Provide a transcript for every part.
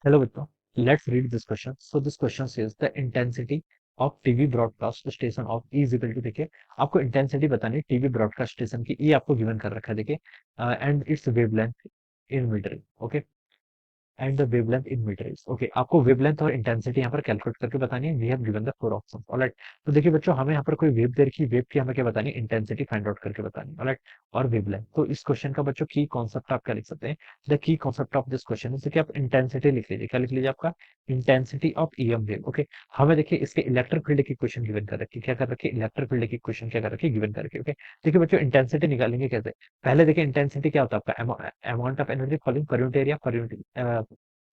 Hello, Vipra. Let's read this question. So this question says the intensity of TV broadcast station of E is equal to. देखिए, आपको intensity बतानी है TV broadcast station की। ये आपको given कर रखा है। देखिए, and it's wavelength in metre. Okay, and the wavelength in metre is okay. आपको वेवलेंथ और इंटेंसिटी यहाँ पर कैलकुलेट करके बतानी है। We have given the four options. Alright, तो देखिए बच्चों, हमें यहाँ पर कोई वेव दे रखी, वेव की हमें क्या बतानी है, इंटेंसिटी फाइंड आउट करके बतानी है। ऑलराइट, और वेवलेंथ। तो इस क्वेश्चन का बच्चों की कॉन्सेप्ट आप क्या लिख सकते हैं? The key concept of this question जैसे कि आप इंटेंसिटी लिख लीजिए। क्या लिख लीजिए? आपका intensity of EM wave. Okay, हमें देखिए इसके इलेक्ट्रिक फील्ड की क्वेश्चन गिवन कर रखी है। क्या कर रखी है? इलेक्ट्रिक फील्ड की क्वेश्चन क्या कर रखी है, गिवन कर रखी है। ओके, देखिए बच्चों, इंटेंसिटी निकालेंगे कैसे? पहले देखिए इंटेंसिटी क्या होता है आपका, amount of energy falling per unit area, per unit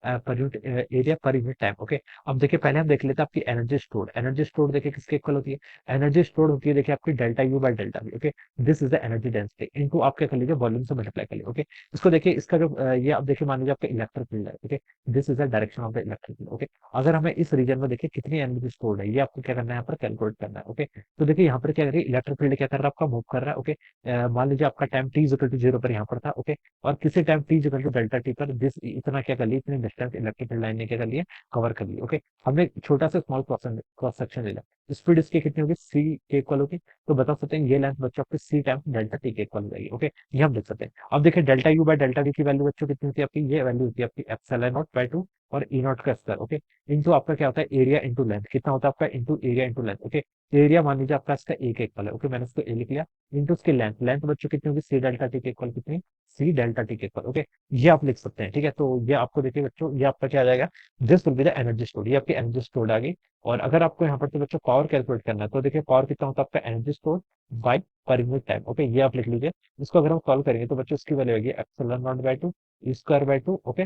area per unit time. Okay, अब देखिए पहले हम देख लेते हैं आपकी एनर्जी स्टोर्ड। एनर्जी स्टोर्ड देखिए किसके इक्वल होती है? एनर्जी स्टोर्ड होती है देखिए आपकी delta U by delta we. Okay, this is the energy density into आप क्या कर लीजिए, वॉल्यूम से मल्टीप्लाई कर लीजिए। ओके, इसको देखिए, इसका जो ये आप देखिए, मान लीजिए आपका इलेक्ट्रिक फील्ड है। Okay, this is the direction of the electric field. Okay, अगर हमें इस रीजन में देखिए कितनी एनर्जी स्टोर्ड है, ये आपको क्या करना है, यहाँ पर कैलकुलेट करना है। ओके, तो देखिए यहाँ पर क्या करिए, इलेक्ट्रिक फील्ड क्या कर रहा है, आपका मूव कर रहा है। ओके, मान लीजिए आपका time T equal to zero पर यहाँ पर था। ओके, और किसी time T equal to delta T पर दिस इतना क्या कर लिया, इतनी डिस्टेंस इलेक्ट्रिक फील्ड लाइन ने क्या कर लिया, कवर कर लिया। ओके, हमने एक छोटा सा स्मॉल क्रॉस सेक्शन ले लिया। स्पीड इसकी कितनी होगी, सी के इक्वल होगी। तो बता सकते हैं ये लेंथ बच्चों आपकी सी टाइम डेल्टा टी के इक्वल हो जाएगी। ओके, ये हम लिख सकते हैं। अब देखिए delta U by delta we की वैल्यू बच्चों कितनी होती है आपकी, ये वैल्यू होती है आपकी एप्सिलॉन नॉट बाय 2 और ई नॉट का स्क्वायर। ओके, इंटू आपका क्या होता है, एरिया इंटू लेंथ। कितना होता है आपका, into area into length. Okay, area मान लीजिए आपका इसका ए के इक्वल है। ओके, मैंने इसको ए लिख लिया। इंटू उसकी लेंथ, लेंथ बच्चों कितनी होगी, सी डेल्टा टी के इक्वल कितनी, सी डेल्टा टी के इक्वल। ओके, ये आप लिख सकते हैं। ठीक है, तो ये आपको देखिए बच्चों, ये आपका क्या आ जाएगा, this will be the energy store. ये आपकी एनर्जी स्टोर आ गई। और अगर आपको यहाँ पर तो बच्चों पावर कैलकुलेट करना है, तो देखिए पावर कितना होता है आपका, energy store bye per unit time. Okay, ये आप लिख लीजिए। इसको अगर हम सॉल्व करेंगे तो बच्चों इसकी वैल्यू आएगी epsilon naught by 2 E square by 2। Okay,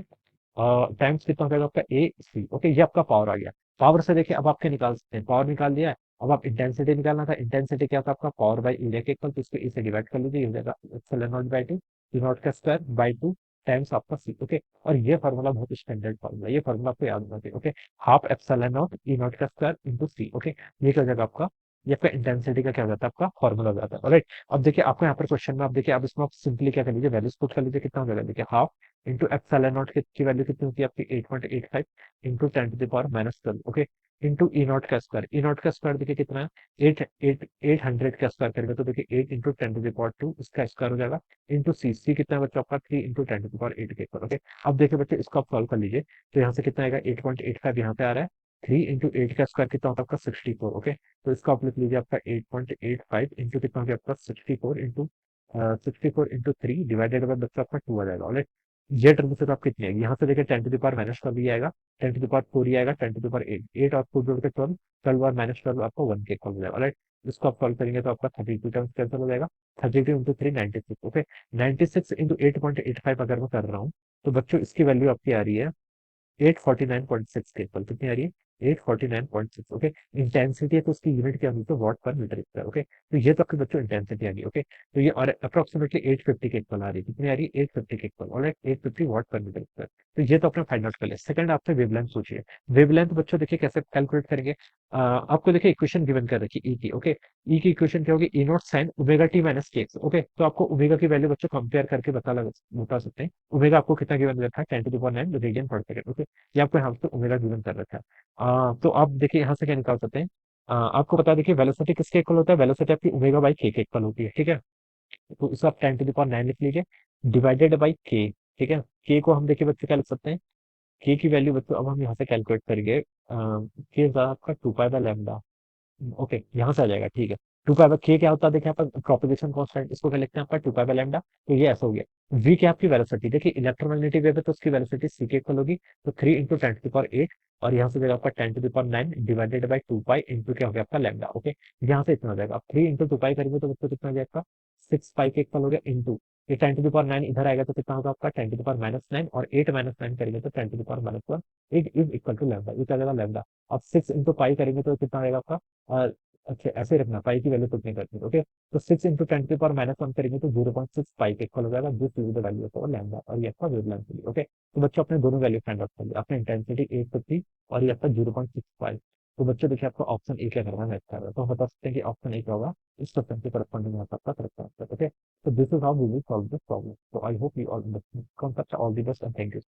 times कितना हो जाएगा आपका, ए सी। ओके, ये आपका पावर आ गया। पावर से देखिए अब आप क्या निकाल सकते हैं, पावर निकाल दिया है। अब आप इंटेंसिटी निकालना था। इंटेंसिटी क्या था आपका, पावर बाय एरिया के इक्वल। तो इसको ए से डिवाइड कर लीजिए, ये हो जाएगा epsilon naught by 2 E naught का स्क्वायर बाय 2 टाइम्स आपका सी। ओके, और ये फार्मूला बहुत स्टैंडर्ड फार्मूला, ये फार्मूला आपको याद होना चाहिए। Okay, half epsilon not E naught का स्क्वायर इंटू सी। ओके, ये क्या हो जाएगा आपका, ये आपका इंटेंसिटी का क्या हो जाता है, आपका फार्मूला हो जाता है। ऑलराइट, अब देखिए आपको यहाँ पर क्वेश्चन में, आप देखिए आप इसमें आप सिंपली क्या कर लीजिए, वैल्यूज पुट कर लीजिए। कितना हो जाएगा, देखिए हाफ इंटू एप्सिलॉन नॉट की वैल्यू कितनी होती है आपकी 8.85 into 10 to the power minus 12। Okay, into E naught का स्क्वायर। ई नॉट का स्क्वायर देखिए कितना है, 800 का स्क्वायर करेंगे तो देखिए 8 इंटू 10 टू द पावर 2 इसका स्क्वायर हो जाएगा। इंटू सी, सी कितना है बच्चों आपका, 3 इंटू 10 टू द पावर 8 के ऊपर। ओके, अब देखिए बच्चों इसको आप सॉल्व कर लीजिए। तो यहाँ से कितना आएगा, 8.85 यहाँ पे आ रहा है। 3 इंटू 8 का स्क्वायर कितना होता है आपका, 64। ओके, तो इसको आप लिख लीजिए, आपका 8.85 इंटू कितना हो गया आपका, 64 इंटू 64 इंटू 3 डिवाइडेड बाय बच्चा आपका 2 आ जाएगा। ऑलराइट, ये टर्म से तो आप कितनी आएगी, यहाँ से देखिए 10 टू द पावर माइनस 12 ही आएगा। 10 टू द पावर 4 ही आएगा। 10 टू द पावर 8, 8 और 4 जोड़ के 12, 12 और माइनस 12 आपको 1 के इक्वल हो जाएगा। ऑलराइट, इसको आप सॉल्व करेंगे तो आपका 32 टर्म्स कैंसिल हो जाएगा। 32 इंटू 3 96। ओके, 96 इंटू 8.85 अगर मैं कर रहा हूँ, तो बच्चों इसकी वैल्यू आपकी आ रही है 849.6 के इक्वल। कितनी आ रही है, 849.6। ओके, इंटेंसिटी है तो उसकी यूनिट क्या होगी, तो वॉट पर मीटर स्क्वायर। ओके, तो ये तो आपके बच्चों इंटेंसिटी आ गई। ओके, तो ये और अप्रोक्सीमेटली 850 के इक्वल आ रही है। कितनी आ रही है, 850 के इक्वल। ऑलराइट, 850 वॉट पर मीटर स्क्वायर। तो ये तो अपने फाइंड आउट कर लिया। सेकंड आपसे वेवलेंथ पूछिए। वेवलेंथ बच्चों देखिए कैसे कैलकुलेट करेंगे। आपको देखिए इक्वेशन गिवन कर रखी है ई की। ओके, ई की इक्वेशन क्या होगी, E naught sine omega T minus K X. Okay, तो आपको ओमेगा की वैल्यू बच्चों कंपेयर करके बता सकते हैं। ओमेगा आपको कितना गिवन रखा है, 10 टू द पावर 9 रेडियन पर सेकंड। ओके, ये आपको यहाँ पे ओमेगा गिवन कर रखा है। तो आप देखिए यहाँ से क्या निकाल सकते हैं। आपको पता है देखिए वेलोसिटी किसके इक्वल होता है, वेलोसिटी आपकी ओमेगा बाई के इक्वल होती है। ठीक है, तो इसको आप 10 टू द पावर 9 लिख लीजिए, डिवाइडेड बाई के। ठीक है, के को हम देखिए बच्चों क्या लिख सकते हैं, के की वैल्यू बच्चों अब हम यहाँ से कैलकुलेट करेंगे। के आपका 2 पाई बाय लैम्डा। ओके, यहाँ से आ जाएगा। ठीक है, 2 पाई बाय के क्या होता है, देखिए आपका प्रोपोगेशन कांस्टेंट, इसको क्या लिखते हैं आपका 2 पाई बाय लैम्डा। तो ये ऐसा हो गया। वी क्या आपकी वेलोसिटी, देखिए इलेक्ट्रोमैग्नेटिक वेव है तो उसकी वेलोसिटी सी के इक्वल होगी। तो 3 इंटू 10 टू द पावर 8, और यहाँ से जाएगा आपका 10 to the power 9 divided by 2 pi into क्या हो गया आपका लैम्डा। ओके, यहाँ से इतना हो जाएगा। आप 3 इंटू 2 पाई करेंगे तो उसको कितना हो जाएगा आपका 6 पाई के इक्वल हो गया। इंटू ये 10 टू द पावर 9 इधर आएगा तो कितना होगा आपका 10 टू द पावर -9, और 8 माइनस 9 करेंगे तो 10 to the power -1। It is equal to lambda, ये क्या जाएगा लैम्डा। अब 6 इंटू पाई करेंगे तो कितना आएगा आपका, अच्छा ऐसे रखना, पाई की वैल्यू कुछ नहीं करनी। ओके, तो 6 इंटू 10 टू द पावर -1 करेंगे तो 0.6 पाई के इक्वल हो जाएगा। This is the value of lambda, और ये आपका वेवलेंथ होगी। ओके, तो बच्चों अपने दोनों वैल्यू फाइंड आउट कर लिया, अपने इंटेंसिटी 850 और ये आपका 0.65। तो बच्चों देखिए आपको ऑप्शन ए क्या करना है, अच्छा है तो हम बता सकते हैं कि ऑप्शन ए क्या होगा, इस क्वेश्चन के करस्पॉन्डिंग यहाँ आपका correct answer. Okay, so this is how we will solve this problem. So I hope you all understand concept. All the best and thank you.